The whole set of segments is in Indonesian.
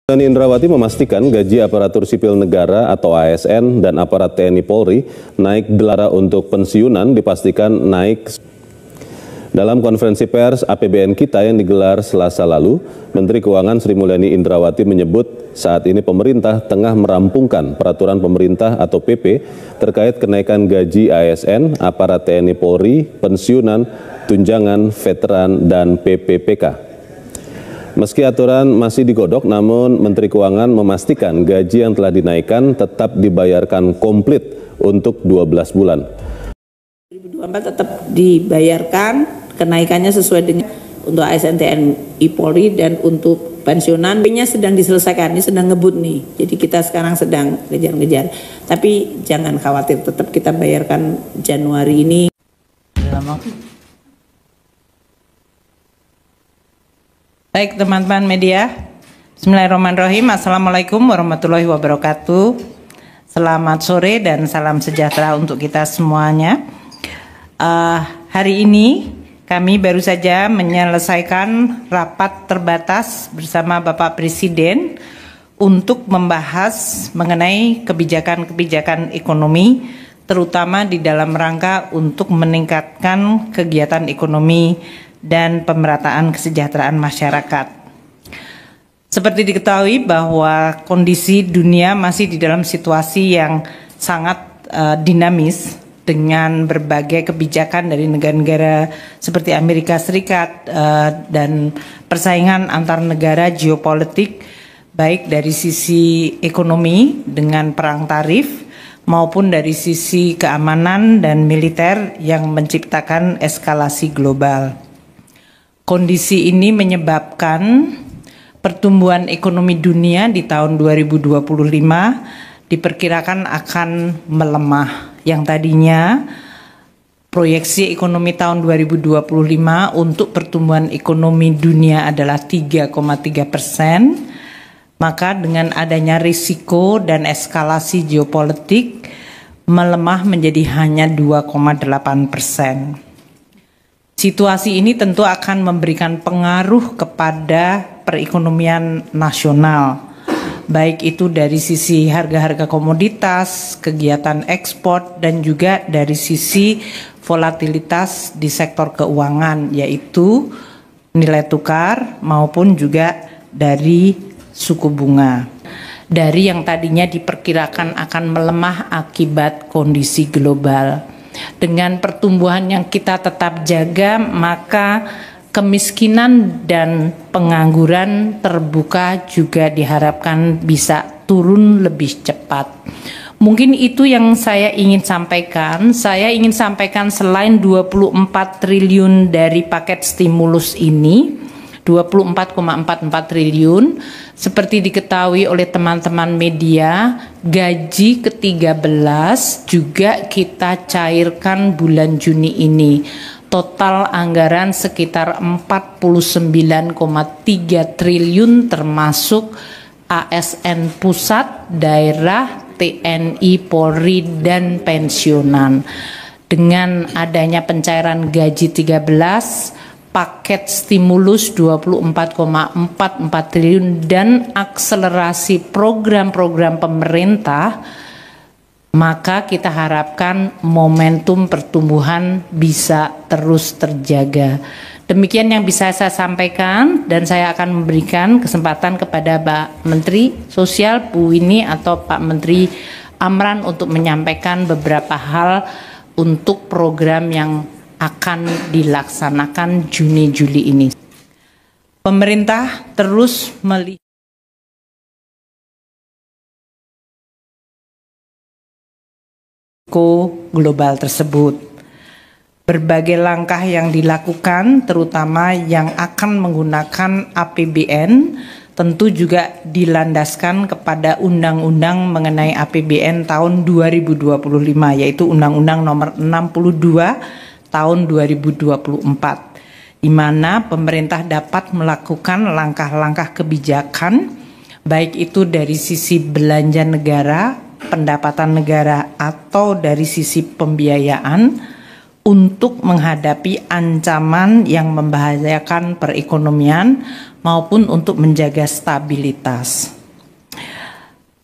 Sri Indrawati memastikan gaji aparatur sipil negara atau ASN dan aparat TNI Polri naik gelara untuk pensiunan dipastikan naik. Dalam konferensi pers APBN kita yang digelar Selasa lalu, Menteri Keuangan Sri Mulyani Indrawati menyebut saat ini pemerintah tengah merampungkan peraturan pemerintah atau PP terkait kenaikan gaji ASN, aparat TNI Polri, pensiunan, tunjangan, veteran, dan PPPK. Meski aturan masih digodok, namun Menteri Keuangan memastikan gaji yang telah dinaikkan tetap dibayarkan komplit untuk 12 bulan. 2024 tetap dibayarkan, kenaikannya sesuai dengan untuk ASN TNI Polri dan untuk pensiunan. P-nya sedang diselesaikan, ini sedang ngebut nih. Jadi kita sekarang sedang ngejar-ngejar. Tapi jangan khawatir, tetap kita bayarkan Januari ini. Baik teman-teman media, Bismillahirrahmanirrahim. Assalamualaikum warahmatullahi wabarakatuh. Selamat sore dan salam sejahtera untuk kita semuanya. Hari ini kami baru saja menyelesaikan rapat terbatas bersama Bapak Presiden untuk membahas mengenai kebijakan-kebijakan ekonomi, terutama di dalam rangka untuk meningkatkan kegiatan ekonomi dan pemerataan kesejahteraan masyarakat. Seperti diketahui bahwa kondisi dunia masih di dalam situasi yang sangat dinamis dengan berbagai kebijakan dari negara-negara seperti Amerika Serikat dan persaingan antar negara geopolitik baik dari sisi ekonomi dengan perang tarif maupun dari sisi keamanan dan militer yang menciptakan eskalasi global. Kondisi ini menyebabkan pertumbuhan ekonomi dunia di tahun 2025 diperkirakan akan melemah. Yang tadinya proyeksi ekonomi tahun 2025 untuk pertumbuhan ekonomi dunia adalah 3,3%, maka dengan adanya risiko dan eskalasi geopolitik melemah menjadi hanya 2,8%. Situasi ini tentu akan memberikan pengaruh kepada perekonomian nasional, baik itu dari sisi harga-harga komoditas, kegiatan ekspor, dan juga dari sisi volatilitas di sektor keuangan, yaitu nilai tukar maupun juga dari suku bunga. Dari yang tadinya diperkirakan akan melemah akibat kondisi global. Dengan pertumbuhan yang kita tetap jaga, maka kemiskinan dan pengangguran terbuka juga diharapkan bisa turun lebih cepat. Mungkin itu yang saya ingin sampaikan. Saya ingin sampaikan selain 24 triliun dari paket stimulus ini, 24,44 triliun, seperti diketahui oleh teman-teman media, gaji ke-13 juga kita cairkan bulan Juni ini. Total anggaran sekitar 49,3 triliun termasuk ASN pusat, daerah, TNI, Polri, dan pensiunan. Dengan adanya pencairan gaji 13, paket stimulus 24,44 triliun dan akselerasi program-program pemerintah, maka kita harapkan momentum pertumbuhan bisa terus terjaga. Demikian yang bisa saya sampaikan, dan saya akan memberikan kesempatan kepada Pak Menteri Sosial Bu Winnie atau Pak Menteri Amran untuk menyampaikan beberapa hal untuk program yang akan dilaksanakan Juni-Juli ini. Pemerintah terus melihat global tersebut. Berbagai langkah yang dilakukan, terutama yang akan menggunakan APBN, tentu juga dilandaskan kepada undang-undang mengenai APBN tahun 2025, yaitu Undang-Undang Nomor 62 tahun 2024, di mana pemerintah dapat melakukan langkah-langkah kebijakan, baik itu dari sisi belanja negara, pendapatan negara, atau dari sisi pembiayaan untuk menghadapi ancaman yang membahayakan perekonomian maupun untuk menjaga stabilitas.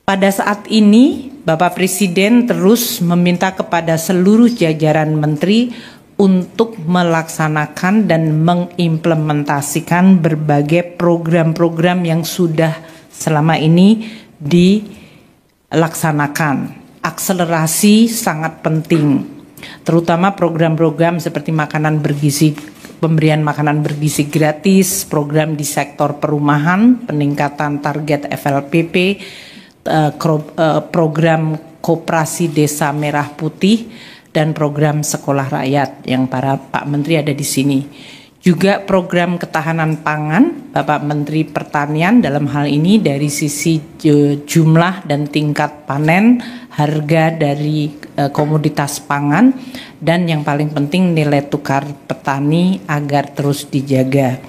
Pada saat ini, Bapak Presiden terus meminta kepada seluruh jajaran menteri untuk melaksanakan dan mengimplementasikan berbagai program-program yang sudah selama ini dilaksanakan. Akselerasi sangat penting, terutama program-program seperti makanan bergizi, pemberian makanan bergizi gratis, program di sektor perumahan, peningkatan target FLPP, program Koperasi Desa Merah Putih, dan program Sekolah Rakyat yang para Pak Menteri ada di sini. Juga program ketahanan pangan Bapak Menteri Pertanian dalam hal ini dari sisi jumlah dan tingkat panen, harga dari komoditas pangan, dan yang paling penting nilai tukar petani agar terus dijaga.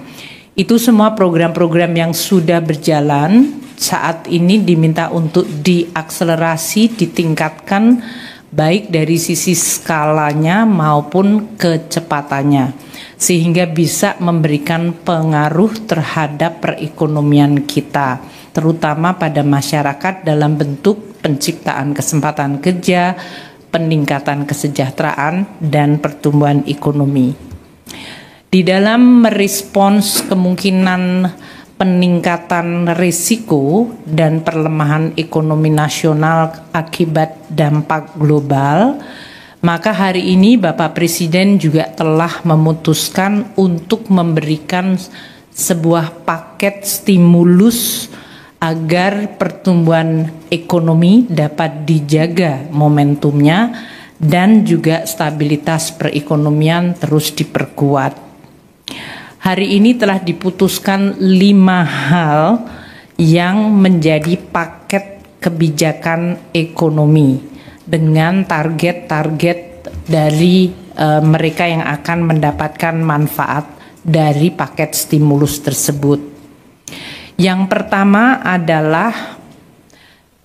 Itu semua program-program yang sudah berjalan saat ini diminta untuk diakselerasi, ditingkatkan baik dari sisi skalanya maupun kecepatannya, sehingga bisa memberikan pengaruh terhadap perekonomian kita, terutama pada masyarakat dalam bentuk penciptaan kesempatan kerja, peningkatan kesejahteraan, dan pertumbuhan ekonomi. Di dalam merespons kemungkinan peningkatan risiko dan perlemahan ekonomi nasional akibat dampak global, maka hari ini Bapak Presiden juga telah memutuskan untuk memberikan sebuah paket stimulus agar pertumbuhan ekonomi dapat dijaga momentumnya dan juga stabilitas perekonomian terus diperkuat. Hari ini telah diputuskan 5 hal yang menjadi paket kebijakan ekonomi dengan target-target dari mereka yang akan mendapatkan manfaat dari paket stimulus tersebut. Yang pertama adalah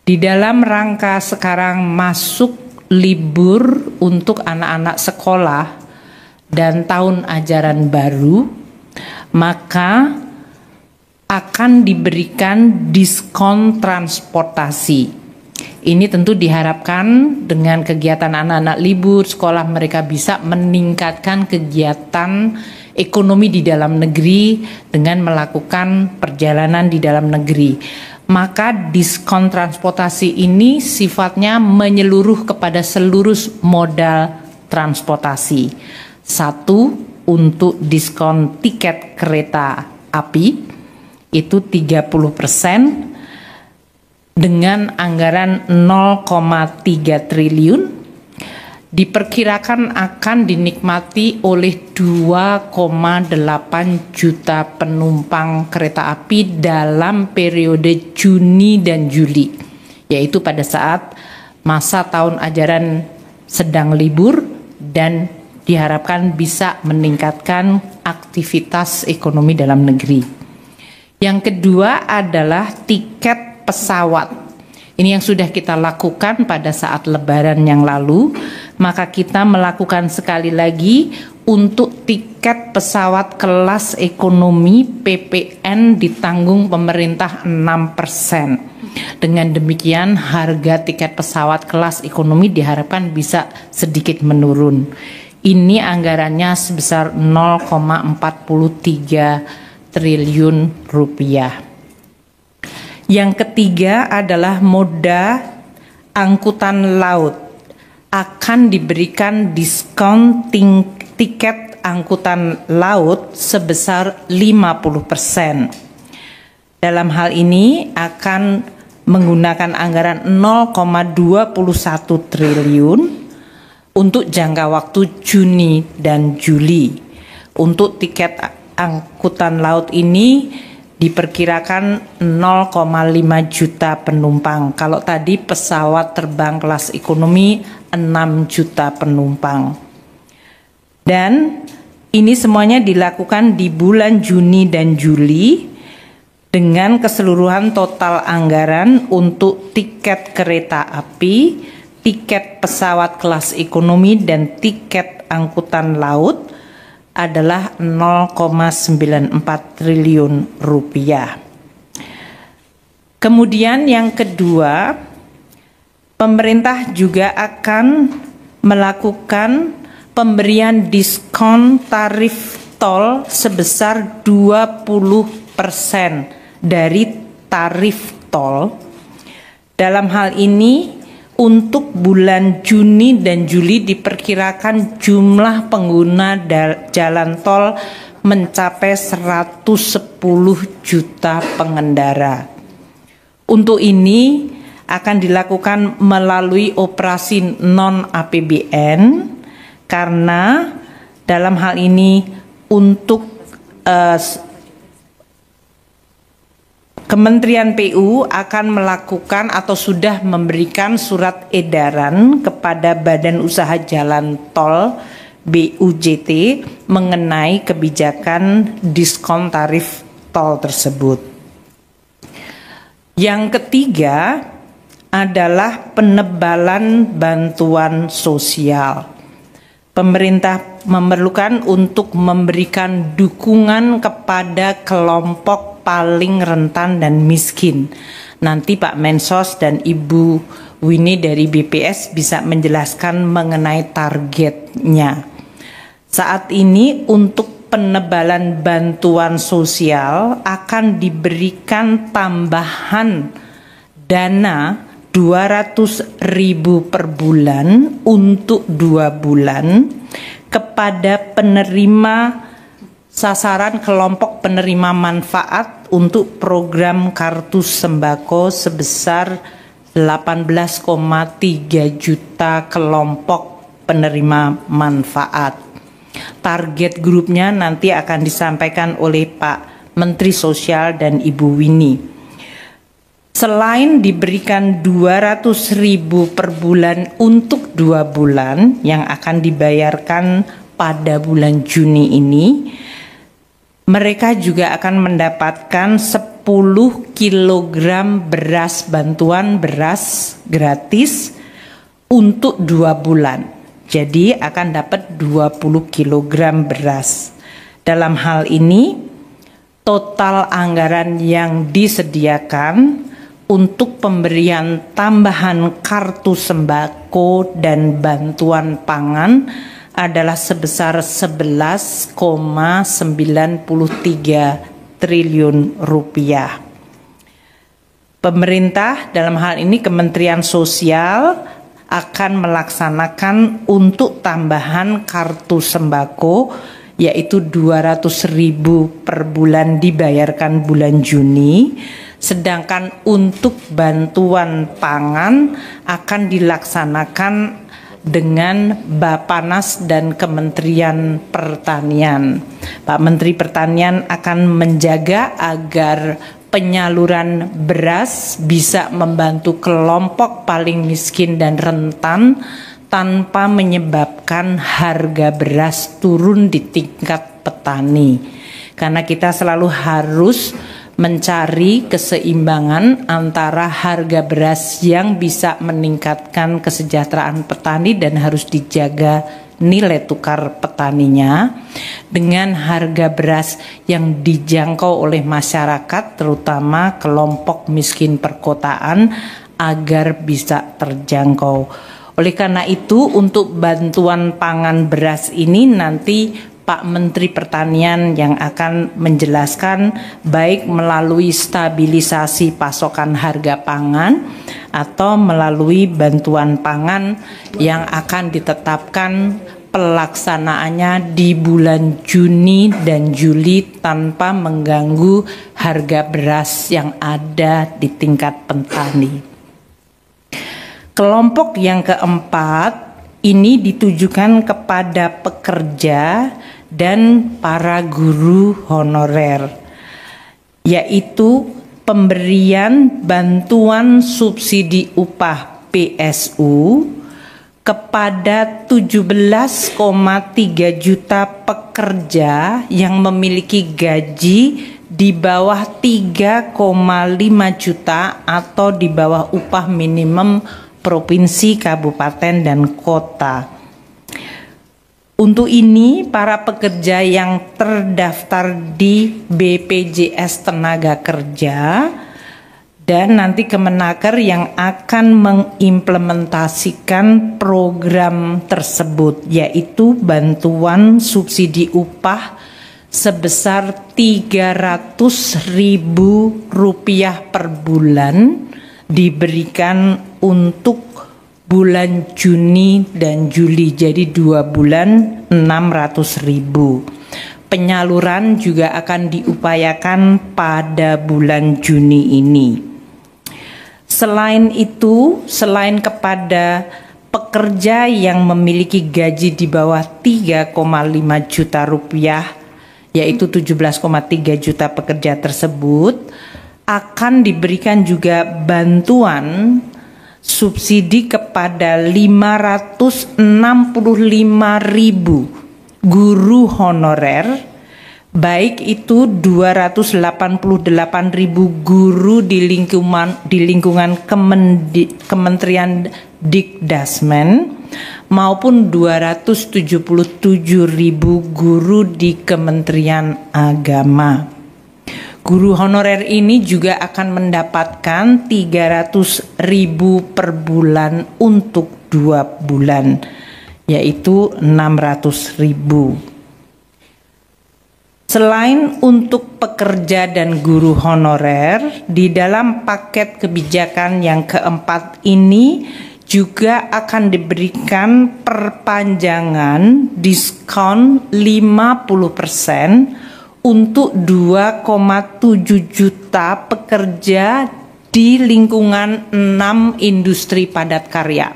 di dalam rangka sekarang masuk libur untuk anak-anak sekolah dan tahun ajaran baru, maka akan diberikan diskon transportasi. Ini tentu diharapkan dengan kegiatan anak-anak libur sekolah mereka bisa meningkatkan kegiatan ekonomi di dalam negeri dengan melakukan perjalanan di dalam negeri. Maka diskon transportasi ini sifatnya menyeluruh kepada seluruh modal transportasi. 1, untuk diskon tiket kereta api itu 30% dengan anggaran 0,3 triliun, diperkirakan akan dinikmati oleh 2,8 juta penumpang kereta api dalam periode Juni dan Juli, yaitu pada saat masa tahun ajaran sedang libur dan diharapkan bisa meningkatkan aktivitas ekonomi dalam negeri. Yang kedua adalah tiket pesawat. Ini yang sudah kita lakukan pada saat Lebaran yang lalu, maka kita melakukan sekali lagi untuk tiket pesawat kelas ekonomi PPN ditanggung pemerintah 6%. Dengan demikian harga tiket pesawat kelas ekonomi diharapkan bisa sedikit menurun. Ini anggarannya sebesar 0,43 triliun rupiah. Yang ketiga adalah moda angkutan laut. Akan diberikan diskon tiket angkutan laut sebesar 50%. Dalam hal ini akan menggunakan anggaran 0,21 triliun untuk jangka waktu Juni dan Juli. Untuk tiket angkutan laut ini diperkirakan 0,5 juta penumpang. Kalau tadi pesawat terbang kelas ekonomi 6 juta penumpang. Dan ini semuanya dilakukan di bulan Juni dan Juli dengan keseluruhan total anggaran untuk tiket kereta api, tiket pesawat kelas ekonomi, dan tiket angkutan laut adalah 0,94 triliun rupiah. Kemudian yang kedua, pemerintah juga akan melakukan pemberian diskon tarif tol sebesar 20% dari tarif tol. Dalam hal ini untuk bulan Juni dan Juli diperkirakan jumlah pengguna jalan tol mencapai 110 juta pengendara. Untuk ini akan dilakukan melalui operasi non-APBN karena dalam hal ini untuk Kementerian PU akan melakukan atau sudah memberikan surat edaran kepada Badan Usaha Jalan Tol BUJT mengenai kebijakan diskon tarif tol tersebut. Yang ketiga adalah penebalan bantuan sosial. Pemerintah memerlukan untuk memberikan dukungan kepada kelompok paling rentan dan miskin. Nanti Pak Mensos dan Ibu Winnie dari BPS bisa menjelaskan mengenai targetnya. Saat ini untuk penebalan bantuan sosial akan diberikan tambahan dana 200.000 per bulan untuk 2 bulan kepada penerima sasaran kelompok penerima manfaat untuk program kartu sembako sebesar 18,3 juta kelompok penerima manfaat. Target grupnya nanti akan disampaikan oleh Pak Menteri Sosial dan Ibu Winnie. Selain diberikan 200.000 per bulan untuk 2 bulan yang akan dibayarkan pada bulan Juni ini, mereka juga akan mendapatkan 10 kg beras, bantuan beras gratis untuk 2 bulan. Jadi akan dapat 20 kg beras. Dalam hal ini, total anggaran yang disediakan untuk pemberian tambahan kartu sembako dan bantuan pangan adalah sebesar 11,93 triliun rupiah. Pemerintah dalam hal ini Kementerian Sosial akan melaksanakan untuk tambahan kartu sembako yaitu 200.000 per bulan dibayarkan bulan Juni, sedangkan untuk bantuan pangan akan dilaksanakan dengan Bappenas dan Kementerian Pertanian. Pak Menteri Pertanian akan menjaga agar penyaluran beras bisa membantu kelompok paling miskin dan rentan tanpa menyebabkan harga beras turun di tingkat petani. Karena kita selalu harus mencari keseimbangan antara harga beras yang bisa meningkatkan kesejahteraan petani dan harus dijaga nilai tukar petaninya dengan harga beras yang dijangkau oleh masyarakat, terutama kelompok miskin perkotaan, agar bisa terjangkau. Oleh karena itu, untuk bantuan pangan beras ini nanti Pak Menteri Pertanian yang akan menjelaskan baik melalui stabilisasi pasokan harga pangan atau melalui bantuan pangan yang akan ditetapkan pelaksanaannya di bulan Juni dan Juli tanpa mengganggu harga beras yang ada di tingkat petani. Kelompok yang keempat ini ditujukan kepada pekerja dan para guru honorer, yaitu pemberian bantuan subsidi upah PSU kepada 17,3 juta pekerja yang memiliki gaji di bawah 3,5 juta atau di bawah upah minimum provinsi, kabupaten, dan kota. Untuk ini, para pekerja yang terdaftar di BPJS Tenaga Kerja dan nanti Kemenaker yang akan mengimplementasikan program tersebut, yaitu bantuan subsidi upah sebesar Rp300.000 per bulan diberikan untuk bulan Juni dan Juli, jadi 2 bulan 600.000. Penyaluran juga akan diupayakan pada bulan Juni ini. Selain itu, selain kepada pekerja yang memiliki gaji di bawah 3,5 juta rupiah, yaitu 17,3 juta pekerja tersebut, akan diberikan juga bantuan subsidi kepada 565.000 guru honorer, baik itu 288.000 guru di lingkungan Kementerian Dikdasmen maupun 277.000 guru di Kementerian Agama. Guru honorer ini juga akan mendapatkan 300.000 per bulan untuk 2 bulan, yaitu 600.000. Selain untuk pekerja dan guru honorer, di dalam paket kebijakan yang keempat ini juga akan diberikan perpanjangan diskon 50% untuk 2,7 juta pekerja di lingkungan 6 industri padat karya.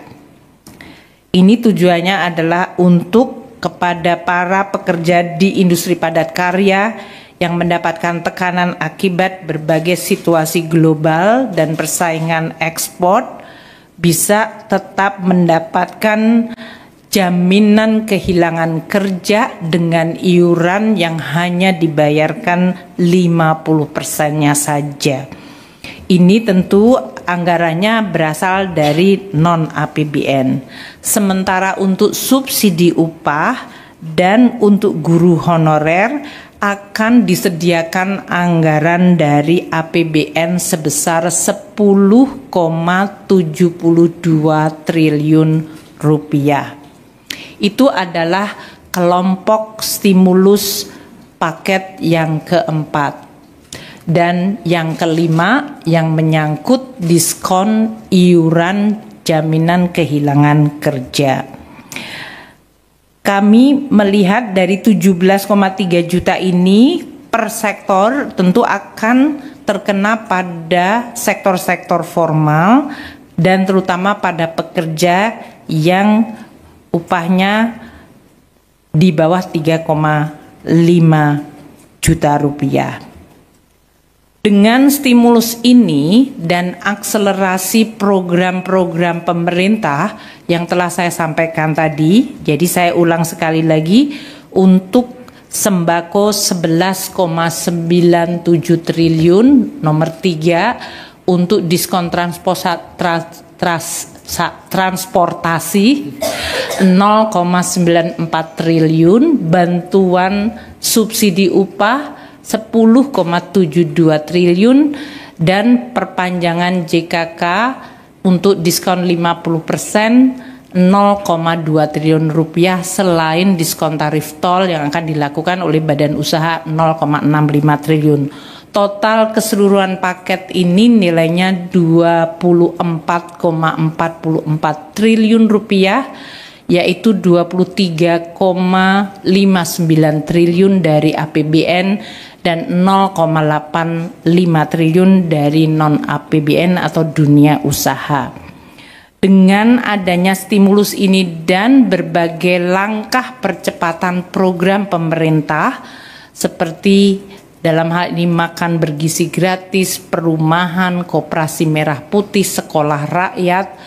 Ini tujuannya adalah untuk kepada para pekerja di industri padat karya yang mendapatkan tekanan akibat berbagai situasi global dan persaingan ekspor bisa tetap mendapatkan jaminan kehilangan kerja dengan iuran yang hanya dibayarkan 50%-nya saja. Ini tentu anggarannya berasal dari non-APBN. Sementara untuk subsidi upah dan untuk guru honorer akan disediakan anggaran dari APBN sebesar 10,72 triliun rupiah. Itu adalah kelompok stimulus paket yang keempat. Dan yang kelima yang menyangkut diskon iuran jaminan kehilangan kerja. Kami melihat dari 17,3 juta ini per sektor tentu akan terkena pada sektor-sektor formal dan terutama pada pekerja yang upahnya di bawah 3,5 juta rupiah. Dengan stimulus ini dan akselerasi program-program pemerintah yang telah saya sampaikan tadi, jadi saya ulang sekali lagi, untuk sembako 11,97 triliun nomor 3, untuk diskon transportasi 0,94 triliun, bantuan subsidi upah 10,72 triliun dan perpanjangan JKK untuk diskon 50% 0,2 triliun rupiah selain diskon tarif tol yang akan dilakukan oleh badan usaha 0,65 triliun. Total keseluruhan paket ini nilainya 24,44 triliun rupiah, yaitu 23,59 triliun dari APBN dan 0,85 triliun dari non-APBN atau dunia usaha. Dengan adanya stimulus ini dan berbagai langkah percepatan program pemerintah seperti dalam hal ini makan bergizi gratis, perumahan, koperasi merah putih, sekolah rakyat,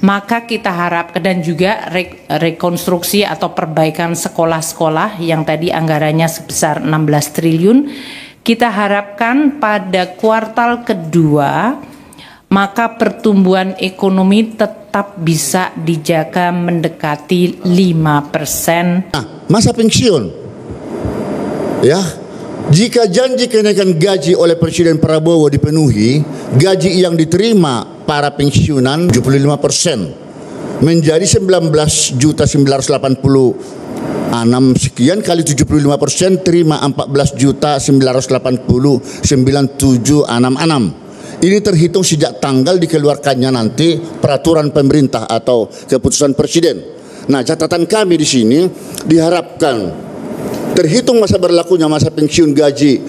maka kita harapkan dan juga rekonstruksi atau perbaikan sekolah-sekolah yang tadi anggarannya sebesar 16 triliun, kita harapkan pada kuartal kedua maka pertumbuhan ekonomi tetap bisa dijaga mendekati 5%. Masa pensiun, ya, Jika janji kenaikan gaji oleh Presiden Prabowo dipenuhi, gaji yang diterima para pensiunan 75% menjadi 19.986 sekian kali 75% terima 14.980.9766. Ini terhitung sejak tanggal dikeluarkannya nanti peraturan pemerintah atau keputusan Presiden. Nah, catatan kami di sini diharapkan terhitung masa berlakunya masa pensiun gaji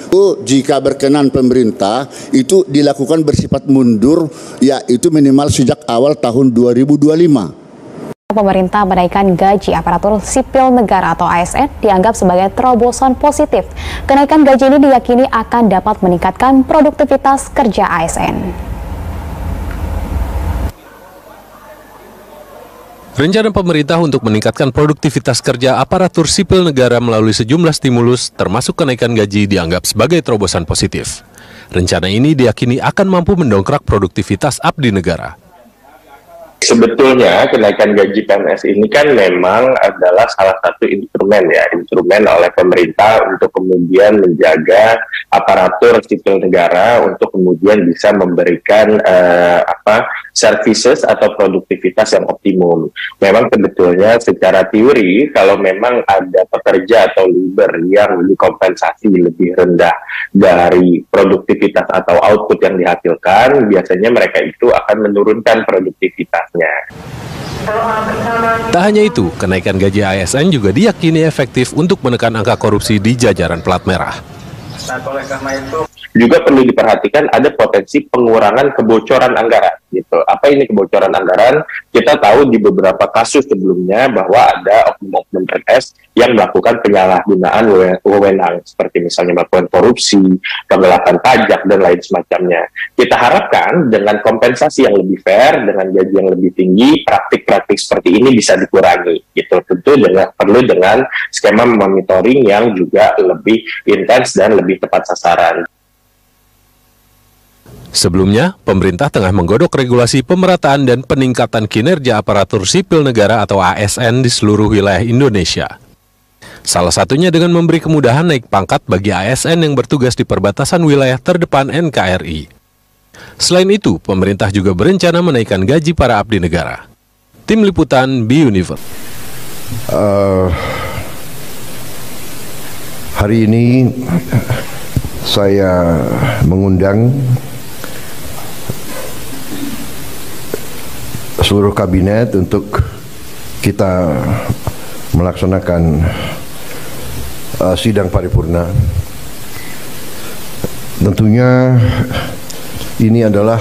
jika berkenan pemerintah itu dilakukan bersifat mundur, yaitu minimal sejak awal tahun 2025. Pemerintah menaikkan gaji aparatur sipil negara atau ASN dianggap sebagai terobosan positif. Kenaikan gaji ini diyakini akan dapat meningkatkan produktivitas kerja ASN. Rencana pemerintah untuk meningkatkan produktivitas kerja aparatur sipil negara melalui sejumlah stimulus, termasuk kenaikan gaji, dianggap sebagai terobosan positif. Rencana ini diyakini akan mampu mendongkrak produktivitas abdi negara. Sebetulnya kenaikan gaji PNS ini kan memang adalah salah satu instrumen oleh pemerintah untuk kemudian menjaga aparatur sipil negara untuk kemudian bisa memberikan services atau produktivitas yang optimum. Memang sebetulnya secara teori kalau memang ada pekerja atau labor yang dikompensasi lebih rendah dari produktivitas atau output yang dihasilkan, biasanya mereka itu akan menurunkan produktivitas. Tak hanya itu, kenaikan gaji ASN juga diyakini efektif untuk menekan angka korupsi di jajaran plat merah. Oleh karena itu juga perlu diperhatikan ada potensi pengurangan kebocoran anggaran. Gitu. Apa ini kebocoran anggaran? Kita tahu di beberapa kasus sebelumnya bahwa ada oknum-oknum PNS yang melakukan penyalahgunaan wewenang, seperti misalnya melakukan korupsi, penggelapan pajak, dan lain semacamnya. Kita harapkan dengan kompensasi yang lebih fair, dengan gaji yang lebih tinggi, praktik-praktik seperti ini bisa dikurangi. Gitu. Tentu perlu dengan skema monitoring yang juga lebih intens dan lebih tepat sasaran. Sebelumnya, pemerintah tengah menggodok regulasi pemerataan dan peningkatan kinerja aparatur sipil negara atau ASN di seluruh wilayah Indonesia. Salah satunya dengan memberi kemudahan naik pangkat bagi ASN yang bertugas di perbatasan wilayah terdepan NKRI. Selain itu, pemerintah juga berencana menaikkan gaji para abdi negara. Tim Liputan B-Universe. Hari ini saya mengundang seluruh kabinet untuk kita melaksanakan sidang paripurna. Tentunya ini adalah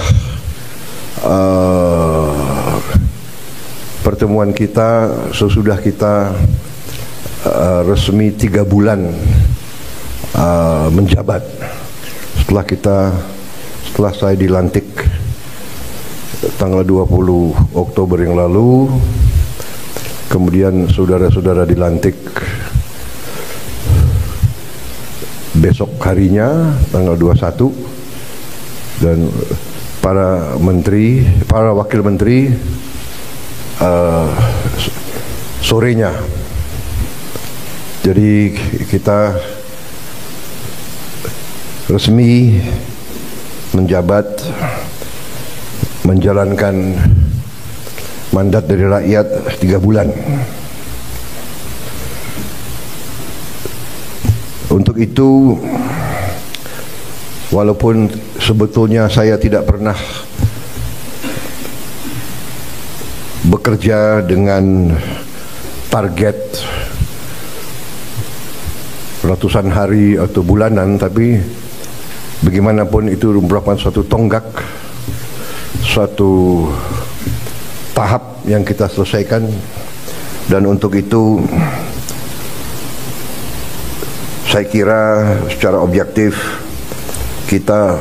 pertemuan kita sesudah kita resmi 3 bulan menjabat. Setelah saya dilantik tanggal 20 Oktober yang lalu, kemudian saudara-saudara dilantik besok harinya tanggal 21, dan para wakil menteri sorenya. Jadi kita resmi menjabat, menjalankan mandat dari rakyat 3 bulan. Untuk itu, walaupun sebetulnya saya tidak pernah bekerja dengan target ratusan hari atau bulanan, tapi bagaimanapun itu merupakan suatu tonggak, suatu tahap yang kita selesaikan, dan untuk itu saya kira secara objektif kita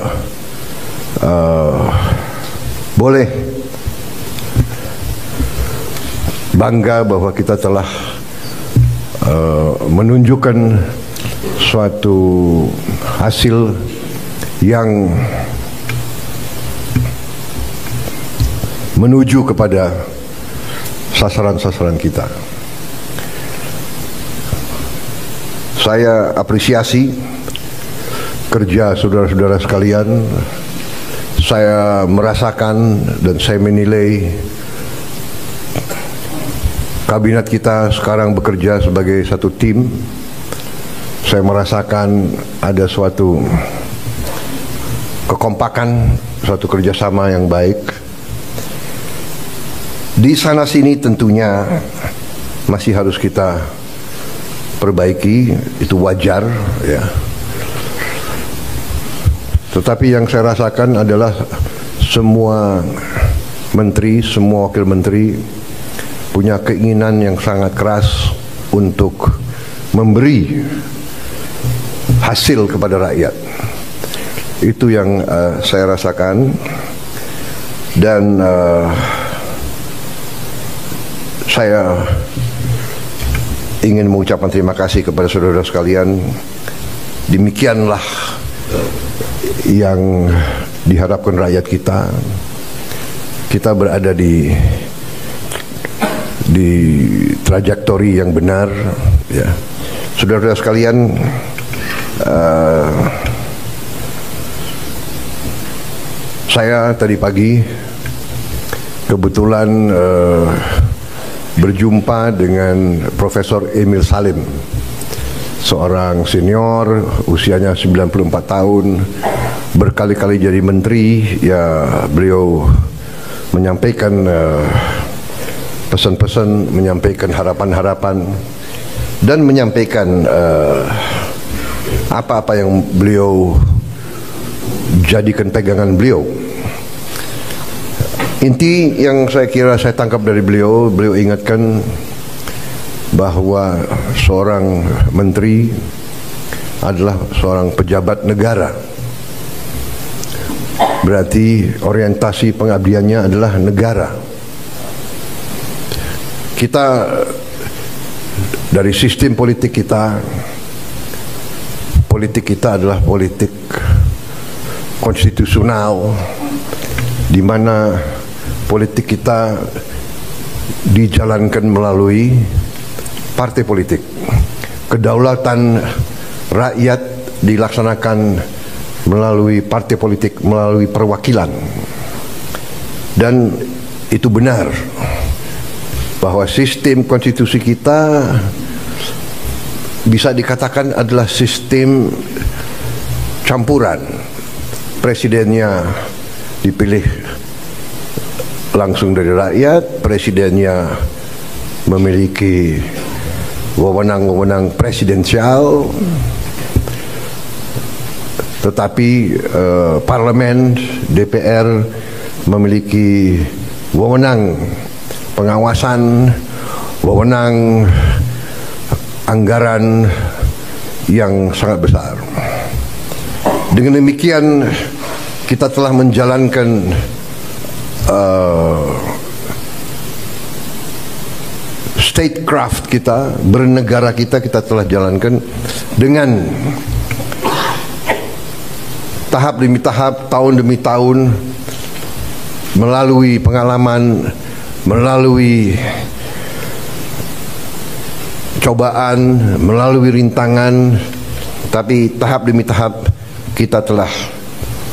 boleh bangga bahwa kita telah menunjukkan suatu hasil yang menuju kepada sasaran-sasaran kita. Saya apresiasi kerja saudara-saudara sekalian, saya merasakan dan saya menilai kabinet kita sekarang bekerja sebagai satu tim. Saya merasakan ada suatu kekompakan, suatu kerjasama yang baik. Di sana sini tentunya masih harus kita perbaiki, itu wajar ya. Tetapi yang saya rasakan adalah semua menteri, semua wakil menteri punya keinginan yang sangat keras untuk memberi hasil kepada rakyat. Itu yang saya rasakan, dan saya ingin mengucapkan terima kasih kepada saudara sekalian. Demikianlah yang diharapkan rakyat kita. Kita berada di trajektori yang benar, ya. Saudara-saudara sekalian, saya tadi pagi kebetulan berjumpa dengan Profesor Emil Salim, seorang senior, usianya 94 tahun, berkali-kali jadi menteri. Ya, beliau menyampaikan pesan-pesan, menyampaikan harapan-harapan, dan menyampaikan apa-apa yang beliau jadikan pegangan beliau. Inti yang saya kira saya tangkap dari beliau ingatkan bahwa seorang menteri adalah seorang pejabat negara. Berarti orientasi pengabdiannya adalah negara. Kita dari sistem politik kita adalah politik konstitusional, di mana politik kita dijalankan melalui partai politik. Kedaulatan rakyat dilaksanakan melalui partai politik, melalui perwakilan. Dan itu benar bahwa sistem konstitusi kita bisa dikatakan adalah sistem campuran. Presidennya dipilih langsung dari rakyat, presidennya memiliki wewenang-wewenang presidensial, tetapi parlemen, DPR memiliki wewenang pengawasan, wewenang anggaran yang sangat besar. Dengan demikian kita telah menjalankan statecraft kita, bernegara kita telah jalankan dengan tahap demi tahap, tahun demi tahun, melalui pengalaman, melalui cobaan, melalui rintangan, tapi tahap demi tahap kita telah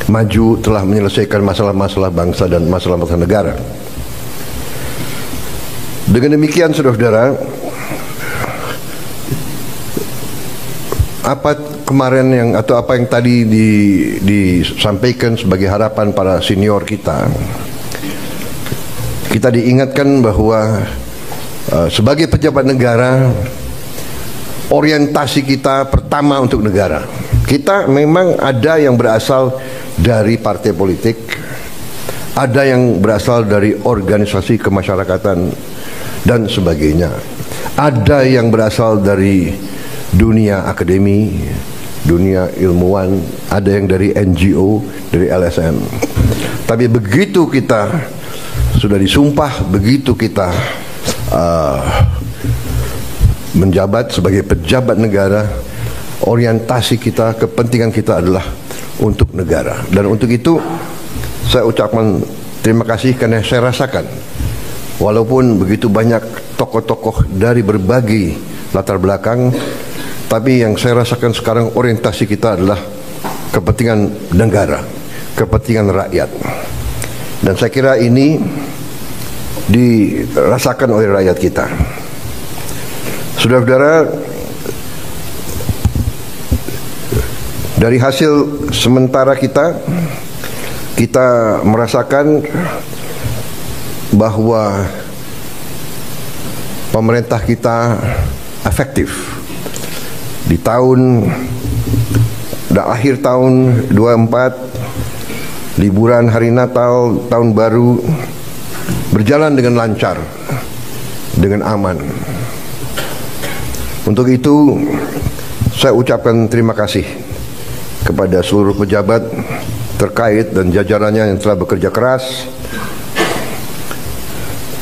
maju, telah menyelesaikan masalah-masalah bangsa dan masalah-masalah negara. Dengan demikian, saudara-saudara, apa kemarin yang atau apa yang tadi disampaikan sebagai harapan para senior kita diingatkan bahwa sebagai pejabat negara, orientasi kita pertama untuk negara. Kita memang ada yang berasal dari partai politik, ada yang berasal dari organisasi kemasyarakatan dan sebagainya, ada yang berasal dari dunia akademi, dunia ilmuwan, ada yang dari NGO, dari LSM. Tapi begitu kita sudah disumpah, begitu kita menjabat sebagai pejabat negara, orientasi kita, kepentingan kita adalah untuk negara. Dan untuk itu saya ucapkan terima kasih, karena saya rasakan walaupun begitu banyak tokoh-tokoh dari berbagai latar belakang, tapi yang saya rasakan sekarang orientasi kita adalah kepentingan negara, kepentingan rakyat. Dan saya kira ini dirasakan oleh rakyat kita. Saudara-saudara, dari hasil sementara kita merasakan bahwa pemerintah kita efektif. Di akhir tahun 24, liburan hari Natal, tahun baru berjalan dengan lancar, dengan aman. Untuk itu saya ucapkan terima kasih kepada seluruh pejabat terkait dan jajarannya yang telah bekerja keras,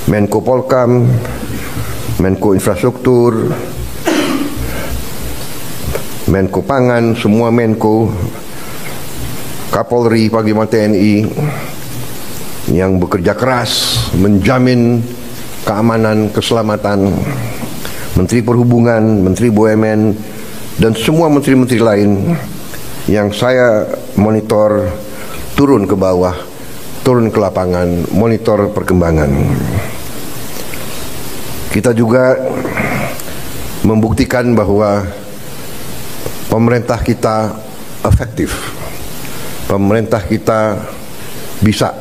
Menko Polkam, Menko Infrastruktur, Menko Pangan, semua Menko, Kapolri, Panglima TNI yang bekerja keras menjamin keamanan, keselamatan, Menteri Perhubungan, Menteri BUMN, dan semua menteri-menteri lain yang saya monitor turun ke bawah, turun ke lapangan, monitor perkembangan. Kita juga membuktikan bahwa pemerintah kita efektif. Pemerintah kita bisa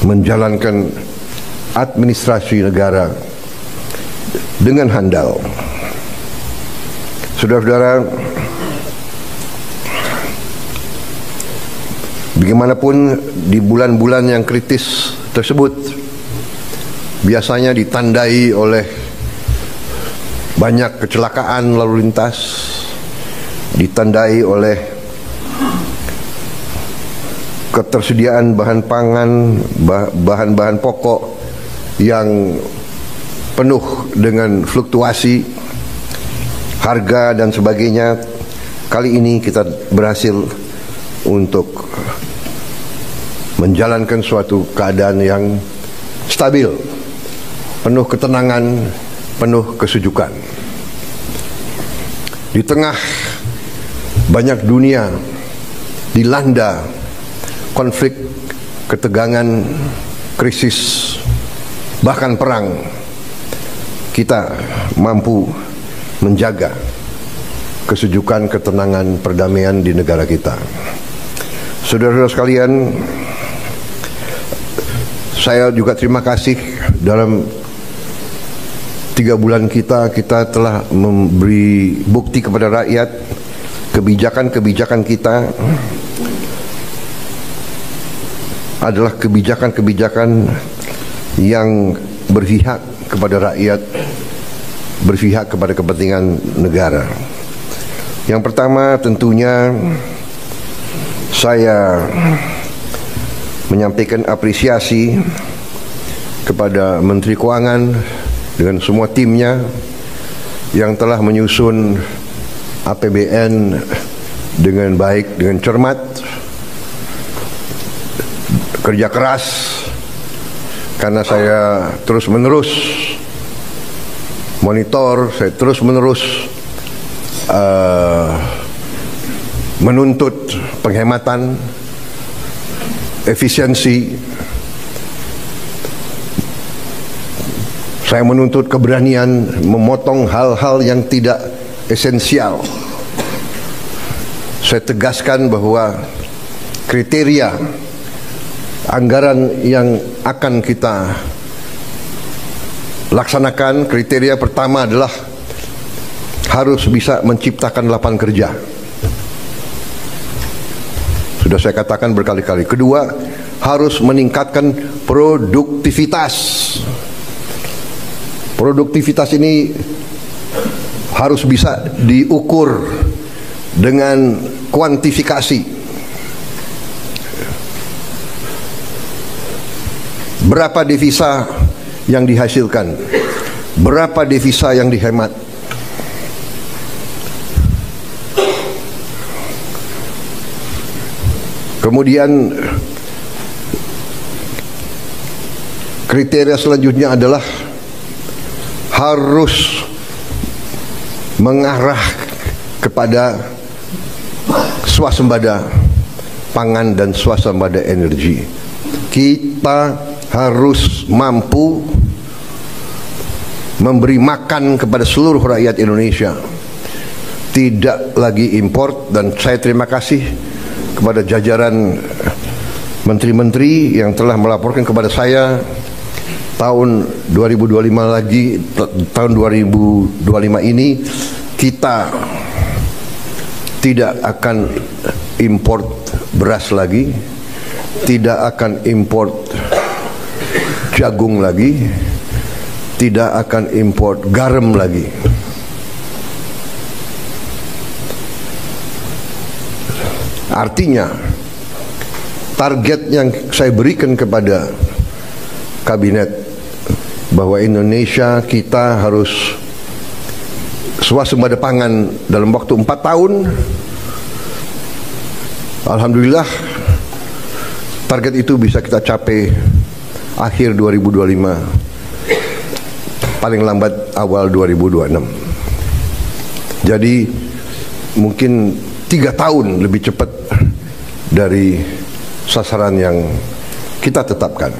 menjalankan administrasi negara dengan handal. Saudara-saudara, bagaimanapun di bulan-bulan yang kritis tersebut biasanya ditandai oleh banyak kecelakaan lalu lintas, ditandai oleh ketersediaan bahan pangan, bahan-bahan pokok yang penuh dengan fluktuasi harga dan sebagainya. Kali ini kita berhasil untuk menjalankan suatu keadaan yang stabil, penuh ketenangan, penuh kesejukan. Di tengah banyak dunia dilanda konflik, ketegangan, krisis, bahkan perang, kita mampu menjaga kesejukan, ketenangan, perdamaian di negara kita. Saudara-saudara sekalian, saya juga terima kasih dalam 3 bulan kita telah memberi bukti kepada rakyat kebijakan-kebijakan kita adalah kebijakan-kebijakan yang berpihak kepada rakyat, berpihak kepada kepentingan negara. Yang pertama tentunya saya menyampaikan apresiasi kepada Menteri Keuangan dengan semua timnya yang telah menyusun APBN dengan baik, dengan cermat, kerja keras, karena saya terus-menerus monitor, saya terus-menerus menuntut penghematan, efisiensi. Saya menuntut keberanian memotong hal-hal yang tidak esensial. Saya tegaskan bahwa kriteria anggaran yang akan kita laksanakan, kriteria pertama adalah harus bisa menciptakan lapangan kerja. Sudah saya katakan berkali-kali. Kedua, harus meningkatkan produktivitas. Produktivitas ini harus bisa diukur dengan kuantifikasi. Berapa devisa yang dihasilkan? Berapa devisa yang dihemat? Kemudian kriteria selanjutnya adalah harus mengarah kepada swasembada pangan dan swasembada energi. Kita harus mampu memberi makan kepada seluruh rakyat Indonesia, tidak lagi import. Dan saya terima kasih kepada jajaran menteri-menteri yang telah melaporkan kepada saya tahun 2025 lagi, tahun 2025 ini kita tidak akan import beras lagi, tidak akan import jagung lagi, tidak akan import garam lagi. Artinya target yang saya berikan kepada kabinet bahwa Indonesia kita harus swasembada pangan dalam waktu 4 tahun. Alhamdulillah target itu bisa kita capai akhir 2025, paling lambat awal 2026. Jadi mungkin 3 tahun lebih cepat dari sasaran yang kita tetapkan.